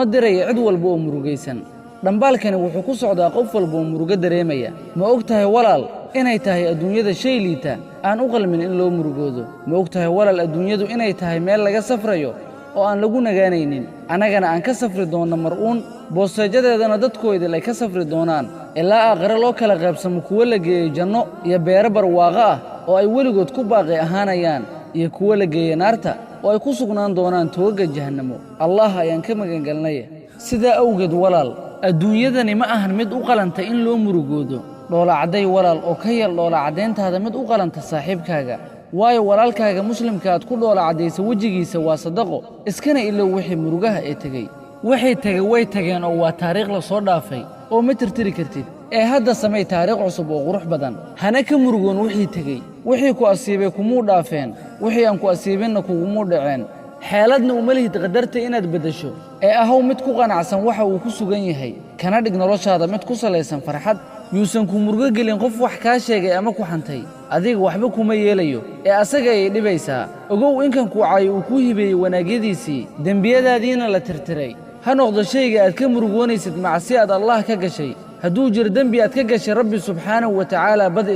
diraya cid walba oo murugaysan dhambaalkani wuxuu ku socdaa qof walba oo murugo dareemaya ma ogtahay walaal inay tahay adduunyada shay liita aan u qalmin in loo murugoodo ma ogtahay walaal adduunyadu inay tahay meel laga safrayo oo aan lagu nagaanaynin annagana aan ka safri doonno mar'uun boosteejadeedana dadkooda ay ka safri doonaan ilaa aakhire loo kala qaybsamo kuwo la geeyey janno iyo beero barwaaqo ah oo ay weligood ku baaqi ahaanayaan iyo kuwo la geeyey naarta oo ay ku sugnaan doonaan toogga jahannamo allah ayaan ka magangelnay sidaa awgeed walaal adduunyadani ma ahan mid u qalanta in loo murugoodo dhoolacadday walaal oo ka yar dhoolacadayntaada mid u qalanta saaxiibkaaga waayo walaalkaaga muslimka aad ku dhoolacadaysa wejigiisa waa sadaqo iskana ilow wixii murugaha ee tegey waxay tegey way tageen oo waa taariikh la soo dhaafay oo ma tirtiri kartid ee hadda samay taariikh cusub oo qurux badan hana ka murugoon wixii tegey wixii ku asiibay kumuu dhaafeen wixii aan ku asiibinna kugumuu dhaceen xeeladna uma lihid qadarta inaad beddesho ee ahow mid ku qanacsan waxa uu ku sugan yahay kana dhig noloshaada mid ku salaysan farxad yuusan ku murugo gelin qof wax kaa sheegay ama ku xantay adiga waxba kuma yeelayo ee asaga ayay dhibaysaa ogow inkan kuu caayo uu kuu hibeeyey wanaagyadiisii dembiyadaadiina la tirtiray ha noqdo shayga aad ka murugoonaysid macsi aad allah ka gashay hadduu jiro dembi aad ka gashay rabbi subxaanahu wa tacaala badi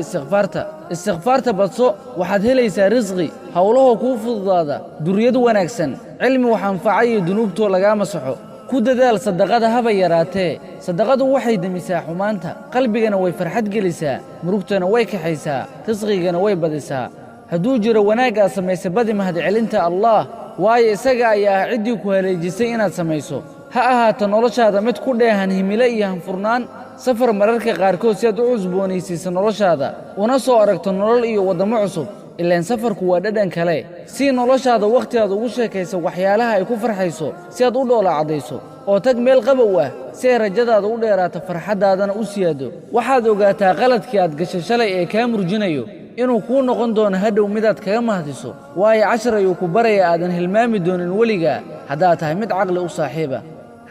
istikfaarta badso waxaad helaysaa risqi howlahoo kuu fududaada duriyad wanaagsan cilmi wax anfaca iyo dunuubtoo lagaa masaxo ku dadaal sadaqada haba yaraatee sadaqadu waxay demisaa xumaanta qalbigana way farxad gelisaa murugtana way kaxaysaa risqigana way badisaa hadduu jiro wanaag aad samaysa badi mahadcelinta allah waayo isaga ayaa ah ciddii ku haleejisay inaad samayso ha ahaato noloshaada mid ku dheehan himilo iyo hanfurnaan safar mararka qaarkood si aad u cusboonaysiisa noloshaada una soo aragto nolol iyo waddamo cusub ilaan safarku waa dhadhan kale si noloshaada wakhti aad ugu sheekayso waxyaalaha ay ku farxayso si aad u dhoolacadayso oo tag meel qabow ah si ay rajadaada u dheeraato farxaddaadana u siyaado waxaad ogaataa qaladkii aad gashay shalay ee kaa murjinayo inuu kuu noqon doono hadhow midaad kaga mahadiso waayo cashar ayuu ku baraya aadan hilmaami doonin weligaa haddaad tahay mid caqli u saaxiiba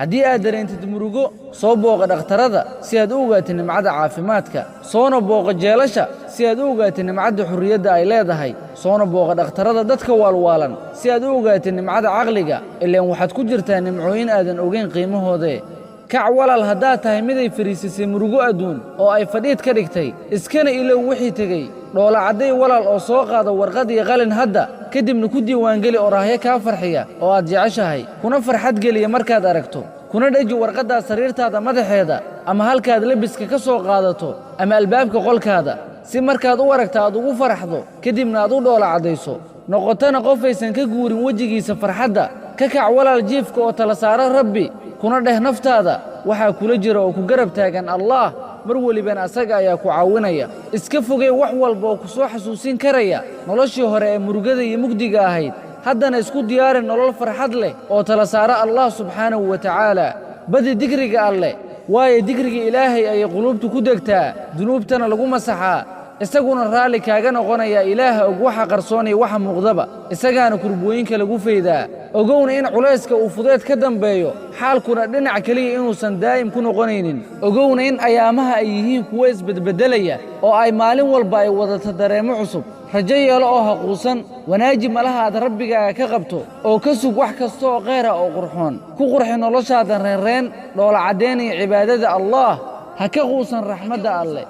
haddii aad dareentid murugo soo booqa dhakhtarada si aad u ogaatid nimcada caafimaadka soona booqa jeelasha si aad u ogaatid nimcadda xurriyadda ay leedahay soona booqa dhakhtarada dadka waalwaalan si aad u ogaatid nimcada caqliga ilaan waxaad ku jirtaa nimcooyin aadan ogayn qiimahoodee kac walaal haddaad tahay miday fariisisay murugo adduun oo ay fadhiid ka dhigtay iskana ilow wixii tegey dhoolacadday walaal oo soo qaada warqad iyo qalin hadda kadibna ku diiwaangeli oraahyo kaa farxiya oo aad jeceshahay kuna farxad geliya markaad aragto kuna dheji warqaddaas sariirtaada madaxeeda ama halkaad lebiska ka soo qaadato ama albaabka qolkaada si markaad u aragta aad ugu faraxdo kadibna aad u dhoolacaddayso noqotana qofaysan ka guurin wejigiisa farxadda ka kac walaal jiifka oo tala saara rabbi kuna dheh naftaada waxaa kula jira oo ku garab taagan allaah mar welibana asaga ayaa ku caawinaya iska fogey wax walba oo ku soo xasuusin karaya noloshii hore ee murugada iyo mugdiga ahayd haddana isku diyaari nolol farxad leh oo tala saara allah subxaanahu wa tacaala badi dikriga alleh waayo dikriga ilaahay ayay quluubtu ku degtaa dunuubtana lagu masaxaa isaguna raalli kaaga noqonaya ilaaha og waxa qarsoonaya waxa muuqdaba isagaana kurbooyinka lagu faydaa ogowna in culayska uu fudeed ka dambeeyo xaalkuna dhinac keliya inuusan daa'im ku noqonaynin ogowna in ayaamaha ay yihiin kuwo isbedbeddelaya oo ay maalin walba ay wadato dareemo cusub rajo yeelo oo haquusan wanaaji malaha aad rabbigaaga ka qabto oo ka sug wax kasta oo khayr ah oo qurxoon ku qurxi noloshaada reenreen dhoolacaddayn iyo cibaadada allaah ha ka quusan raxmadda alleh